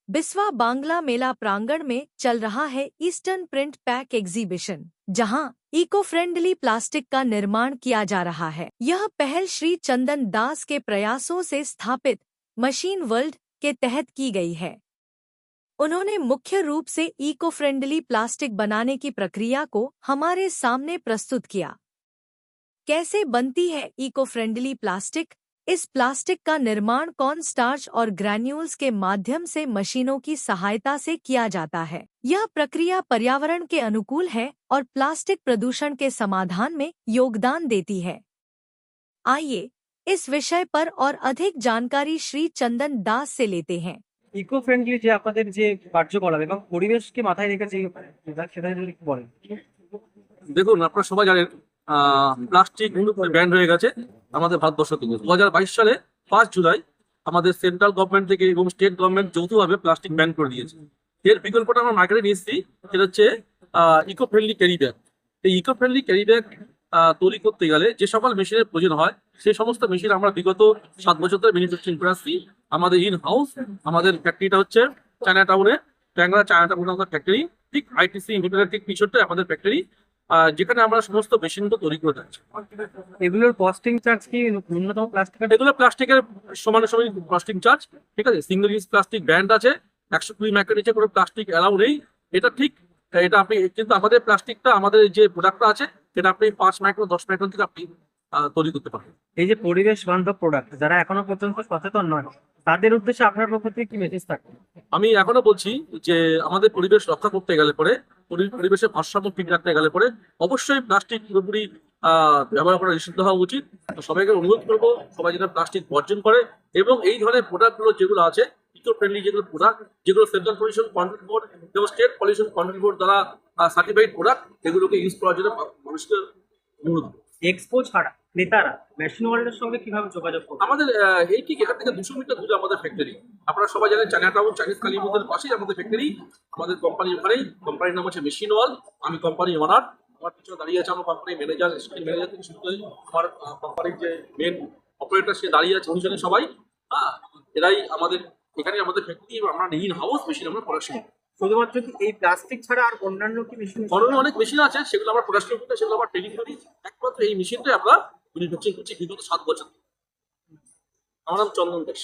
बिस्वा बांग्ला मेला प्रांगण में चल रहा है ईस्टर्न प्रिंट पैक एग्जीबिशन, जहां इको फ्रेंडली प्लास्टिक का निर्माण किया जा रहा है। यह पहल श्री चंदन दास के प्रयासों से स्थापित मशीन वर्ल्ड के तहत की गई है। उन्होंने मुख्य रूप से इको फ्रेंडली प्लास्टिक बनाने की प्रक्रिया को हमारे सामने प्रस्तुत किया। कैसे बनती है इको फ्रेंडली प्लास्टिक? इस प्लास्टिक का निर्माण कॉर्न स्टार्च और ग्रैन्यूल्स के माध्यम से मशीनों की सहायता से किया जाता है। यह प्रक्रिया पर्यावरण के अनुकूल है और प्लास्टिक प्रदूषण के समाधान में योगदान देती है। आइए इस विषय पर और अधिक जानकारी श्री चंदन दास से लेते हैं। ইকো ফ্রেন্ডলি যে আপনাদের যে কার্যকলাপ এবং পরিবেশকে মাথায় রেখে যে সেটা যদি একটু বলেন। দেখুন, আপনারা সবাই জানেন প্লাস্টিক ব্যান হয়ে গেছে আমাদের ভারতবর্ষ থেকে। 2022 সালে 5 জুলাই আমাদের সেন্ট্রাল গভর্নমেন্ট থেকে এবং স্টেট গভর্নমেন্ট যৌথভাবে প্লাস্টিক ব্যান করে দিয়েছে। এর বিকল্পটা আমরা মার্কেটে নিয়ে এসেছি, সেটা হচ্ছে ইকো ফ্রেন্ডলি ক্যারি ব্যাগ। এই ইকো ফ্রেন্ডলি ক্যারি ব্যাগ তৈরি করতে গেলে যে সকল মেশিনের প্রয়োজন হয় সেই সমস্ত মেশিন আমরা বিগত 7 বছর ধরে ম্যানুফ্যাকচারিং করে আসছি। আমাদের ইন হাউস আমাদের ফ্যাক্টরিটা হচ্ছে চায়না টাউনে, ট্যাংরা চায়না টাউনে আমাদের ফ্যাক্টরি, ঠিক আইটিসি ইনকিউবেটরের ঠিক পিছনটা আমাদের ফ্যাক্টরি, যেখানে আমরা সমস্ত মেশিনগুলো তৈরি করে থাকছি। এগুলোর কস্টিং চার্জ কি ন্যূনতম প্লাস্টিক? এগুলো প্লাস্টিকের সমানে সমান কস্টিং চার্জ, ঠিক আছে। সিঙ্গেল ইউজ প্লাস্টিক ব্যান্ড আছে, 120 মাইক্রোর নিচে কোনো প্লাস্টিক অ্যালাউ নেই, এটা ঠিক। এটা আপনি কিন্তু আমাদের প্লাস্টিকটা আমাদের যে প্রোডাক্টটা আছে সেটা আপনি 5 মাইক্রো 10 মাইক্রোন থেকে আপনি তৈরি করতে পারেন। এই যে পরিবেশ বান্ধব প্রোডাক্ট যারা এখনো পর্যন্ত সচেতন নয় তাদের উদ্দেশ্যে আপনার পক্ষ থেকে কি মেসেজ থাকবে? আমি এখনো বলছি যে আমাদের পরিবেশ রক্ষা করতে গেলে পরে, পরিবেশের ভারসাম্য ঠিক রাখতে গেলে পরে অবশ্যই প্লাস্টিক পুরোপুরি ব্যবহার করা নিষিদ্ধ হওয়া উচিত। সবাইকে অনুরোধ করবো সবাই যেন প্লাস্টিক বর্জন করে এবং এই ধরনের প্রোডাক্টগুলো যেগুলো আছে ইকো ফ্রেন্ডলি যেগুলো প্রোডাক্ট, যেগুলো সেন্ট্রাল পলিউশন কন্ট্রোল বোর্ড এবং স্টেট পলিউশন কন্ট্রোল বোর্ড দ্বারা সার্টিফাইড প্রোডাক্ট, এগুলোকে ইউজ করার জন্য মানুষকে অনুরোধ। এক্সপো ছাড়া ক্রেতারা মেশিন ওয়ার্ল্ডের সঙ্গে কিভাবে যোগাযোগ করবে? আমাদের এই ঠিক এখান থেকে 200 মিটার দূরে আমাদের ফ্যাক্টরি। আপনারা সবাই জানেন চায়না টাউন চাইনিজ কালী মন্দিরের পাশেই আমাদের ফ্যাক্টরি। আমাদের কোম্পানি ওখানেই, কোম্পানির নাম হচ্ছে মেশিন ওয়ার্ল্ড। আমি কোম্পানি ওনার, আমার পিছনে দাঁড়িয়ে আছে আমার কোম্পানির ম্যানেজার, স্টিল ম্যানেজার থেকে শুরু করে আমার কোম্পানির যে মেন অপারেটর সে দাঁড়িয়ে আছে, অনুসারে সবাই এরাই আমাদের এখানে আমাদের ফ্যাক্টরি এবং আমরা ইন হাউস মেশিন আমরা প্রোডাকশন। শুধুমাত্র কি এই প্লাস্টিক ছাড়া আর অন্যান্য কি মেশিন? অনেক মেশিন আছে, সেগুলো আমরা প্রোডাকশন করতে, সেগুলো আমরা ট্রেনিং করি। একমাত্র এই মেশিনটাই আমরা ম্যানুফ্যাকচারিং করছি বিগত 7 বছর। আমার নাম চন্দন দাস।